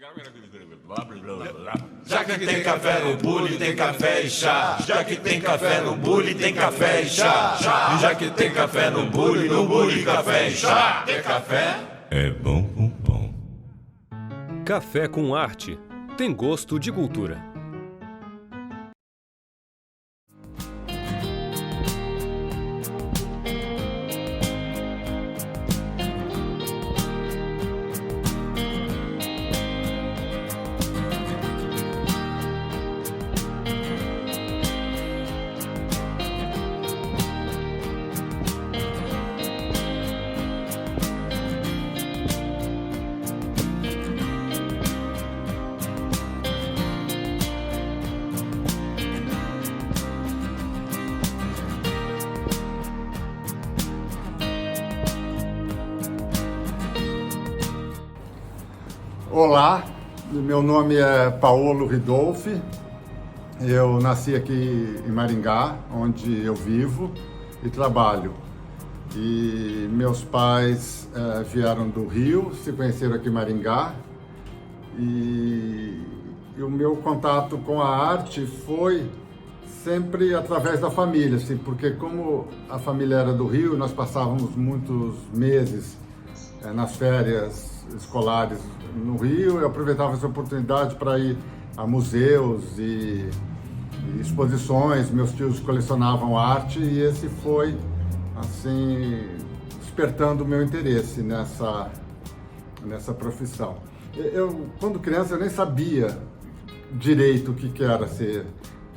Já que tem café no bule, tem café e chá. Já que tem café no bule, tem café e chá. E já que tem café no bule, café e chá. Tem café? É bom com pão. Café com arte. Tem gosto de cultura. Olá, meu nome é Paulo Ridolfi, eu nasci aqui em Maringá, onde eu vivo e trabalho. E meus pais vieram do Rio, se conheceram aqui em Maringá e o meu contato com a arte foi sempre através da família, assim, porque como a família era do Rio, nós passávamos muitos meses nas férias escolares no Rio, eu aproveitava essa oportunidade para ir a museus e exposições. Meus tios colecionavam arte e esse foi, assim, despertando o meu interesse nessa profissão. Quando criança, eu nem sabia direito o que era ser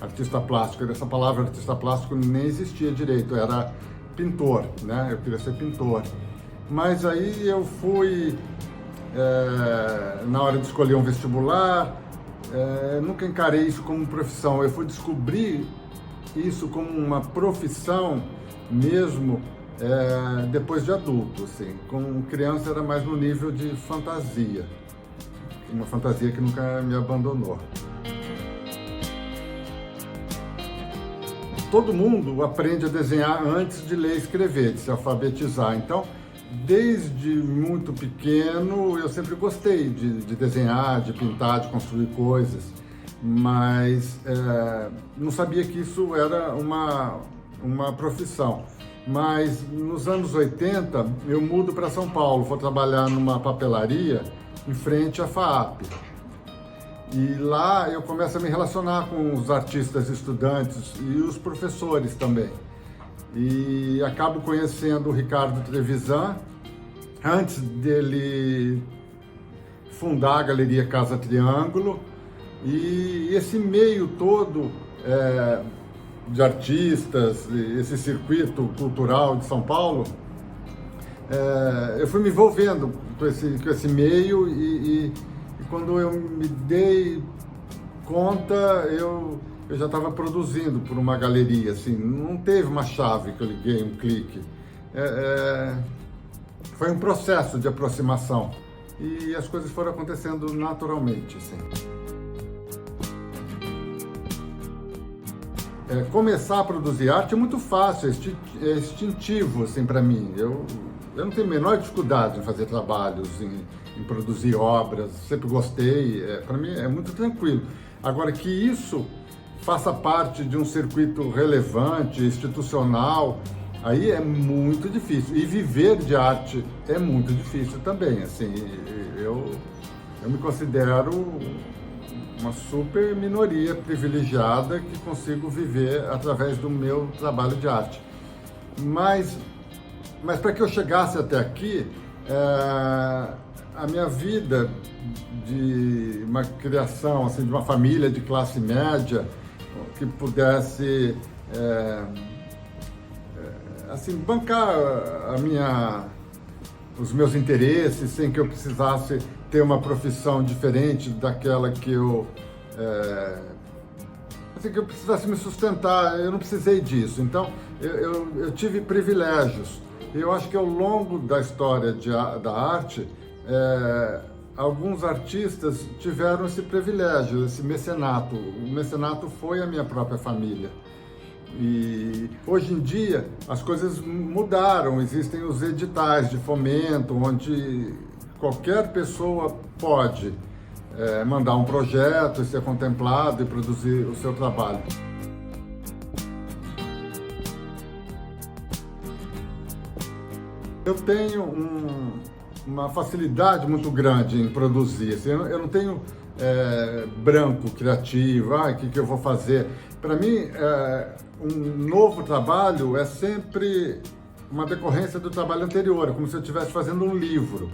artista plástico. Essa palavra artista plástico nem existia direito, era pintor, né? Eu queria ser pintor. Mas aí eu fui, na hora de escolher um vestibular, nunca encarei isso como profissão. Eu fui descobrir isso como uma profissão mesmo depois de adulto, assim. Com criança era mais no nível de fantasia, uma fantasia que nunca me abandonou. Todo mundo aprende a desenhar antes de ler e escrever, de se alfabetizar. Então, desde muito pequeno, eu sempre gostei de desenhar, de pintar, de construir coisas, mas não sabia que isso era uma profissão. Mas nos anos 80, eu mudo para São Paulo, vou trabalhar numa papelaria em frente à FAAP. E lá eu começo a me relacionar com os artistas estudantes e os professores também. E acabo conhecendo o Ricardo Trevisan, antes dele fundar a Galeria Casa Triângulo. E esse meio todo de artistas, esse circuito cultural de São Paulo, eu fui me envolvendo com esse meio e quando eu me dei conta, eu já estava produzindo por uma galeria, assim, não teve uma chave que eu liguei, um clique. Foi um processo de aproximação e as coisas foram acontecendo naturalmente, assim. Começar a produzir arte é muito fácil, é instintivo, assim, para mim. Eu não tenho a menor dificuldade em fazer trabalhos, em produzir obras, sempre gostei, para mim é muito tranquilo. Agora, que isso faça parte de um circuito relevante, institucional, aí é muito difícil. E viver de arte é muito difícil também, assim. Eu me considero uma super minoria privilegiada que consigo viver através do meu trabalho de arte. Mas para que eu chegasse até aqui, a minha vida de uma criação, assim, de uma família de classe média que pudesse assim, bancar os meus interesses sem que eu precisasse ter uma profissão diferente daquela que eu precisasse me sustentar. Eu não precisei disso, então eu tive privilégios. Eu acho que ao longo da história da arte, alguns artistas tiveram esse privilégio, esse mecenato. O mecenato foi a minha própria família. E hoje em dia as coisas mudaram, existem os editais de fomento, onde qualquer pessoa pode mandar um projeto e ser contemplado e produzir o seu trabalho. Eu tenho uma facilidade muito grande em produzir. Assim, eu não tenho branco criativo, o que eu vou fazer. Para mim, um novo trabalho é sempre uma decorrência do trabalho anterior, é como se eu estivesse fazendo um livro.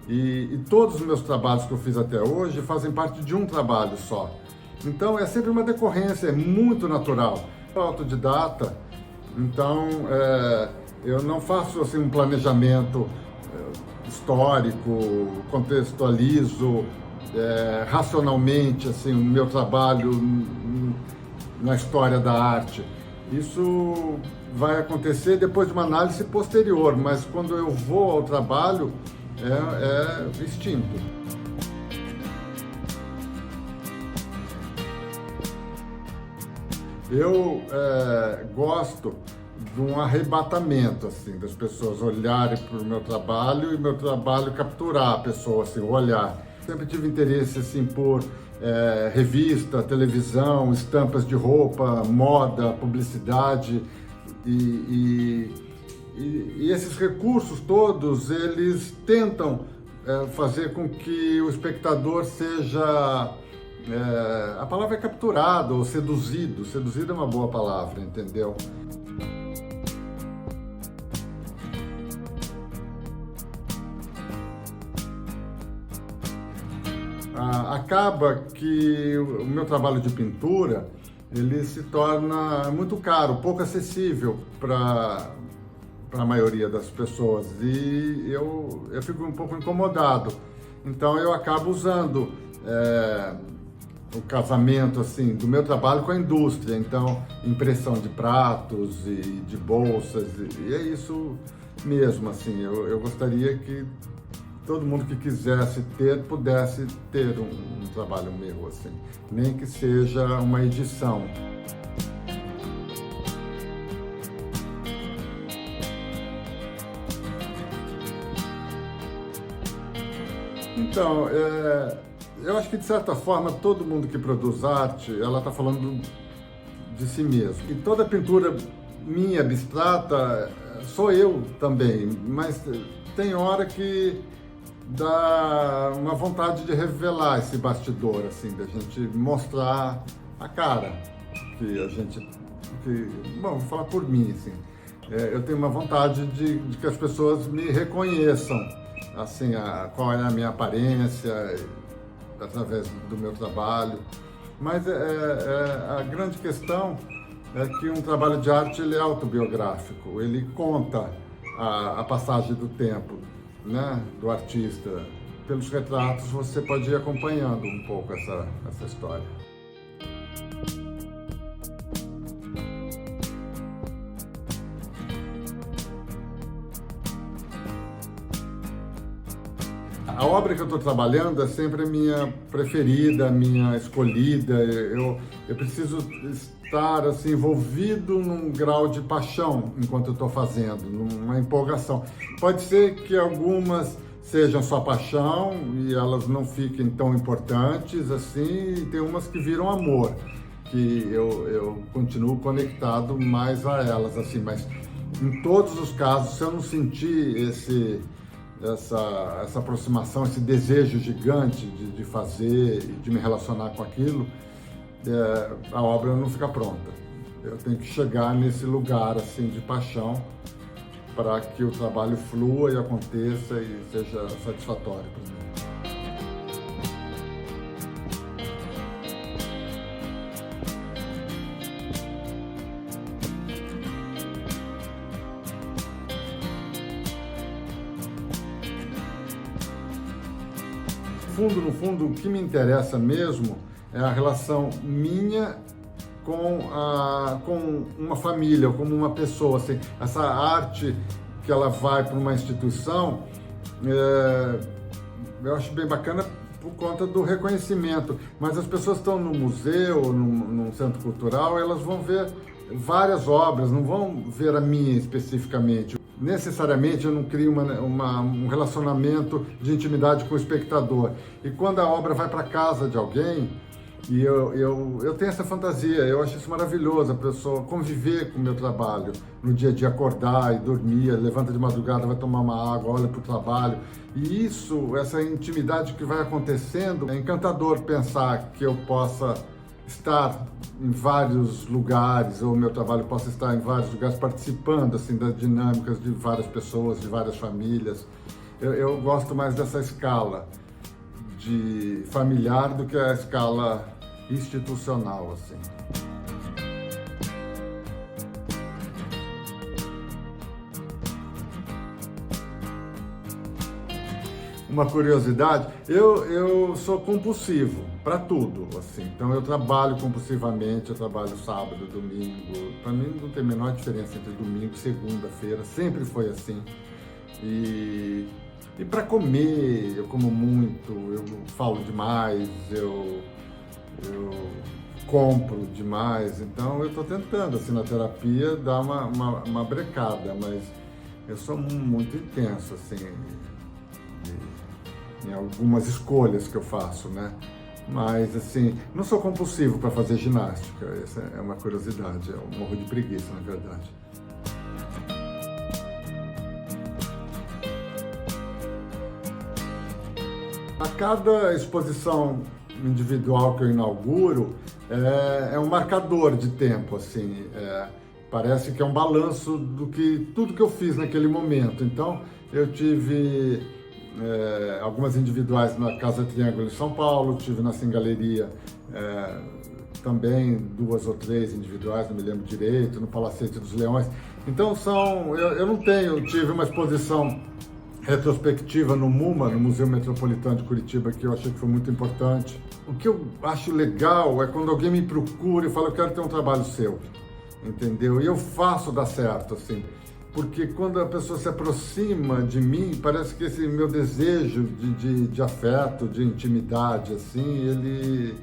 E todos os meus trabalhos que eu fiz até hoje fazem parte de um trabalho só. Então é sempre uma decorrência, é muito natural. Eu sou autodidata, então eu não faço assim, um planejamento histórico, contextualizo racionalmente assim, o meu trabalho na história da arte. Isso vai acontecer depois de uma análise posterior, mas quando eu vou ao trabalho, é instinto. Eu gosto de um arrebatamento, assim, das pessoas olharem para o meu trabalho e meu trabalho capturar a pessoa, assim, o olhar. Sempre tive interesse, assim, por revista, televisão, estampas de roupa, moda, publicidade e esses recursos todos, eles tentam fazer com que o espectador seja, a palavra é capturado ou seduzido. Seduzido é uma boa palavra, entendeu? Acaba que o meu trabalho de pintura, ele se torna muito caro, pouco acessível para a maioria das pessoas, e eu fico um pouco incomodado. Então eu acabo usando o casamento assim, do meu trabalho com a indústria, então impressão de pratos e de bolsas, e é isso mesmo. Assim, eu gostaria que todo mundo que quisesse ter, pudesse ter um trabalho meu, assim, nem que seja uma edição. Então, eu acho que de certa forma todo mundo que produz arte, ela está falando de si mesmo. E toda pintura minha abstrata sou eu também, mas tem hora que dá uma vontade de revelar esse bastidor, assim, da gente mostrar a cara que a gente, bom, vou falar por mim, assim, eu tenho uma vontade de que as pessoas me reconheçam, assim, qual é a minha aparência através do meu trabalho, mas a grande questão é que um trabalho de arte, ele é autobiográfico, ele conta a passagem do tempo, né, do artista. Pelos retratos você pode ir acompanhando um pouco essa história. A obra que eu estou trabalhando é sempre a minha preferida, a minha escolhida. Eu preciso estar assim, envolvido num grau de paixão enquanto eu estou fazendo, numa empolgação. Pode ser que algumas sejam só paixão e elas não fiquem tão importantes assim, e tem umas que viram amor, que eu continuo conectado mais a elas, assim, mas em todos os casos, se eu não sentir essa aproximação, esse desejo gigante de fazer e de me relacionar com aquilo, a obra não fica pronta. Eu tenho que chegar nesse lugar assim de paixão para que o trabalho flua e aconteça e seja satisfatório para mim. No fundo, o que me interessa mesmo é a relação minha com uma família, como uma pessoa. Assim, essa arte que ela vai para uma instituição, eu acho bem bacana por conta do reconhecimento. Mas as pessoas estão no museu, num centro cultural, elas vão ver várias obras, não vão ver a minha especificamente. necessariamente eu não crio um relacionamento de intimidade com o espectador. E quando a obra vai para casa de alguém, e eu tenho essa fantasia, eu acho isso maravilhoso, a pessoa conviver com o meu trabalho, no dia a dia acordar e dormir, levanta de madrugada, vai tomar uma água, olha para o trabalho. E isso, essa intimidade que vai acontecendo, é encantador pensar que eu possa estar em vários lugares, ou o meu trabalho possa estar em vários lugares, participando assim, das dinâmicas de várias pessoas, de várias famílias. Eu gosto mais dessa escala de familiar do que a escala institucional, assim. Uma curiosidade, eu sou compulsivo para tudo, assim. Então eu trabalho compulsivamente, eu trabalho sábado, domingo. Para mim não tem a menor diferença entre domingo e segunda-feira, sempre foi assim. E para comer, eu como muito, eu falo demais, eu compro demais. Então eu estou tentando, assim, na terapia, dar uma brecada, mas eu sou muito intenso, assim, em algumas escolhas que eu faço, né? Mas, assim, não sou compulsivo para fazer ginástica, essa é uma curiosidade, eu morro de preguiça, na verdade. A cada exposição individual que eu inauguro é um marcador de tempo, assim, parece que é um balanço do que tudo que eu fiz naquele momento. Então, eu tive algumas individuais na Casa Triângulo em São Paulo, tive na Cingaleria também 2 ou 3 individuais, não me lembro direito, no Palacete dos Leões. Então tive uma exposição retrospectiva no MUMA, no Museu Metropolitano de Curitiba, que eu achei que foi muito importante. O que eu acho legal é quando alguém me procura e fala, eu quero ter um trabalho seu, entendeu? E eu faço dar certo, assim, porque quando a pessoa se aproxima de mim, parece que esse meu desejo de afeto, de intimidade, assim, ele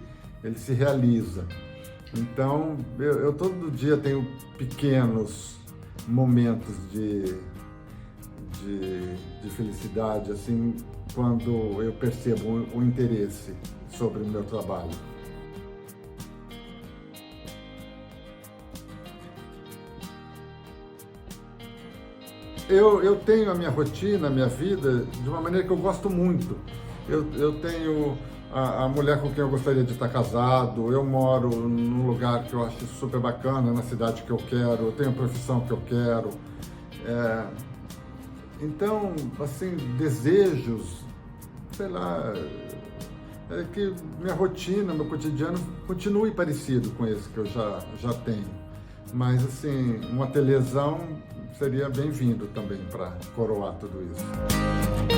se realiza. Então, eu todo dia tenho pequenos momentos de felicidade, assim, quando eu percebo o interesse sobre o meu trabalho. Eu tenho a minha rotina, a minha vida, de uma maneira que eu gosto muito. Eu tenho a mulher com quem eu gostaria de estar casado, eu moro num lugar que eu acho super bacana, na cidade que eu quero, eu tenho a profissão que eu quero. Então, assim, desejos, sei lá, é que minha rotina, meu cotidiano continue parecido com esse que eu já tenho. Mas, assim, uma telesão seria bem-vindo também para coroar tudo isso.